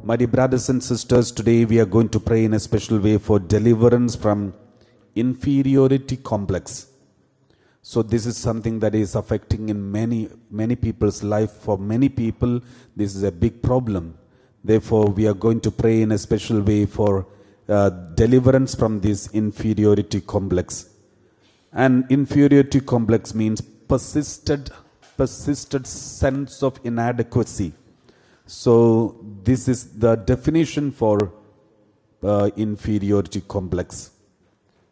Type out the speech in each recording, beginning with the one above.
My dear brothers and sisters, today we are going to pray in a special way for deliverance from inferiority complex. So this is something that is affecting in many people's life. For many people, this is a big problem. Therefore, we are going to pray in a special way for deliverance from this inferiority complex. And inferiority complex means persisted sense of inadequacy. So this is the definition for inferiority complex.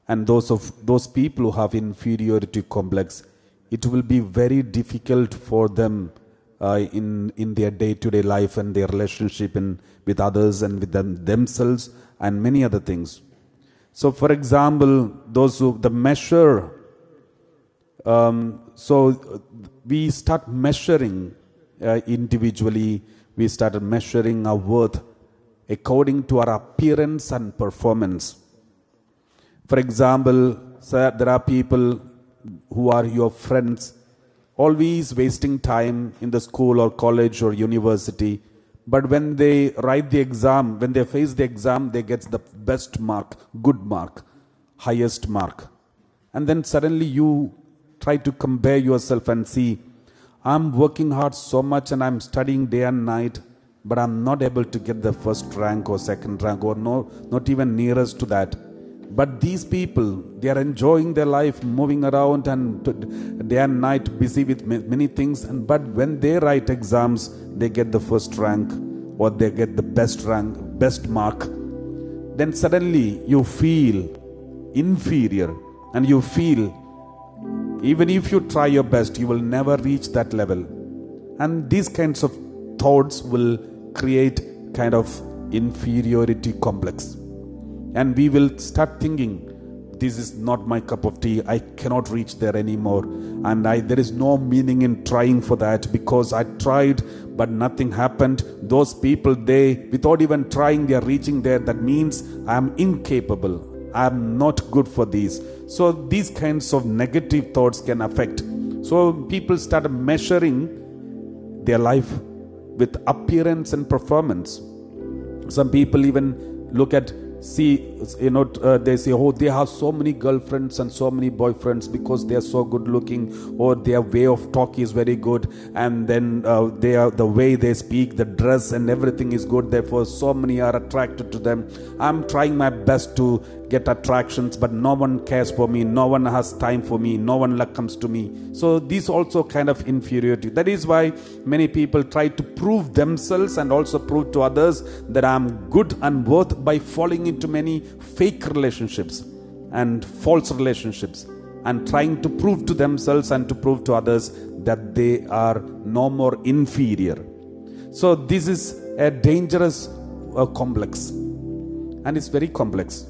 And those people who have inferiority complex, it will be very difficult for them in their day-to-day life and their relationship with others and with themselves and many other things. So, for example, so we start measuring individually. We started measuring our worth according to our appearance and performance. For example, there are people who are your friends, always wasting time in the school or college or university. But when they write the exam, when they face the exam, they get the best mark, good mark, highest mark. And then suddenly you try to compare yourself and see, I'm working hard so much and I'm studying day and night, but I'm not able to get the first rank or second rank or not even nearest to that. But these people, they are enjoying their life, moving around and day and night busy with many things. But when they write exams, they get the first rank or they get the best rank, best mark. Then suddenly you feel inferior and you feel even if you try your best, you will never reach that level. And these kinds of thoughts will create kind of inferiority complex. And we will start thinking, this is not my cup of tea. I cannot reach there anymore. And there is no meaning in trying for that because I tried, but nothing happened. Those people, without even trying, they are reaching there. That means I am incapable. I am not good for these. So these kinds of negative thoughts can affect. So people start measuring their life with appearance and performance. Some people even look at, they say, oh, they have so many girlfriends and so many boyfriends because they are so good looking, or their way of talk is very good, and then the way they speak, the dress and everything is good, therefore so many are attracted to them. I'm trying my best to get attractions, but no one cares for me, no one has time for me, no one comes to me. So these also kind of inferiority. That is why many people try to prove themselves and also prove to others that I'm good and worth by falling into many fake relationships and false relationships and trying to prove to themselves and to prove to others that they are no more inferior. So this is a dangerous complex, and it's very complex.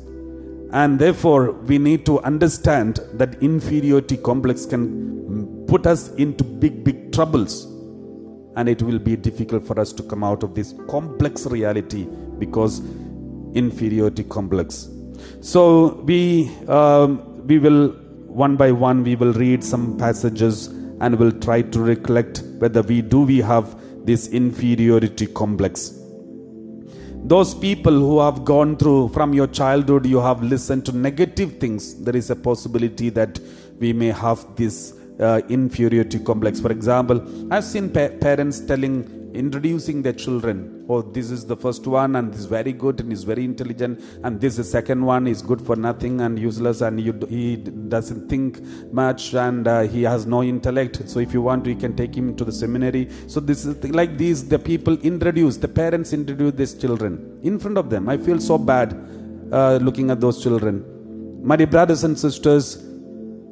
And therefore, we need to understand that inferiority complex can put us into big troubles. And it will be difficult for us to come out of this complex reality because inferiority complex. So we will, one by one, we will read some passages and will try to recollect whether we have this inferiority complex. Those people who have gone through from your childhood, you have listened to negative things, there is a possibility that we may have this inferiority complex. For example, I've seen parents introducing their children, oh, this is the first one and this is very good and is very intelligent, and this is second one is good for nothing and useless, and he doesn't think much and he has no intellect, so if you want you can take him to the seminary. So this is like these, the parents introduce these children in front of them. I feel so bad looking at those children. My dear brothers and sisters,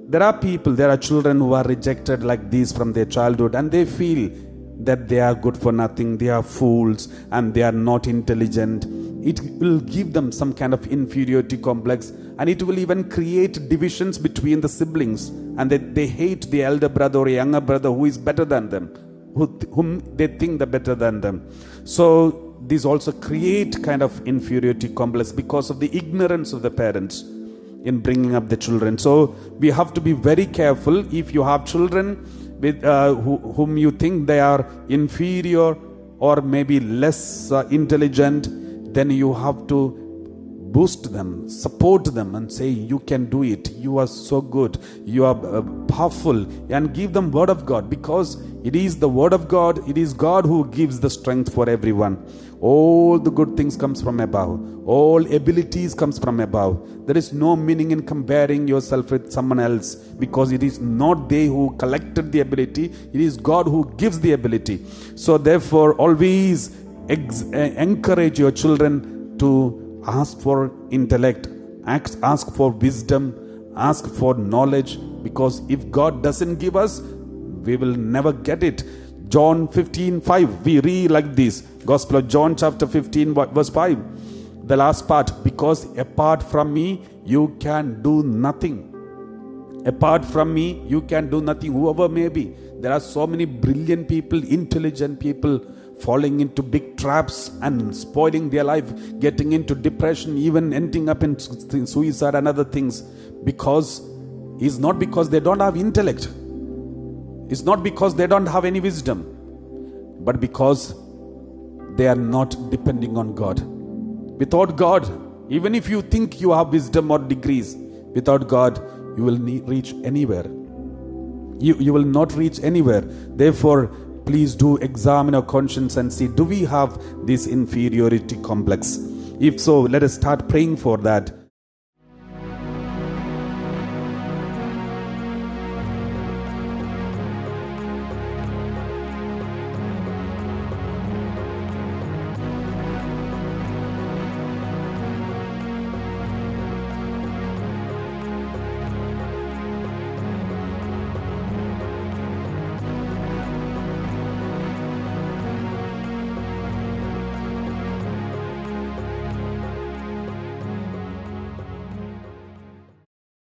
there are children who are rejected like these from their childhood, and they feel that they are good for nothing, they are fools, and they are not intelligent. It will give them some kind of inferiority complex, and it will even create divisions between the siblings, and they hate the elder brother or younger brother who is better than them, whom they think they're better than them. So these also create kind of inferiority complex because of the ignorance of the parents in bringing up the children. So we have to be very careful. If you have children with whom you think they are inferior or maybe less intelligent, then you have to boost them, support them and say, you can do it, you are so good, you are powerful, and give them word of God, because it is the word of God, it is God who gives the strength for everyone. All the good things comes from above, all abilities comes from above. There is no meaning in comparing yourself with someone else, because it is not they who collected the ability, it is God who gives the ability. So therefore always encourage your children to ask for intellect, ask for wisdom, ask for knowledge, because if God doesn't give us, we will never get it. John 15:5, we read like this, Gospel of John chapter 15 verse 5, the last part, because apart from me you can do nothing. Apart from me you can do nothing, whoever may be. There are so many brilliant people, intelligent people falling into big traps and spoiling their life, getting into depression, even ending up in suicide and other things, because it's not because they don't have intellect, it's not because they don't have any wisdom, but because they are not depending on God. Without God, even if you think you have wisdom or degrees, without God you will reach anywhere. You will not reach anywhere. Therefore, please do examine our conscience and see, do we have this inferiority complex? If so, let us start praying for that.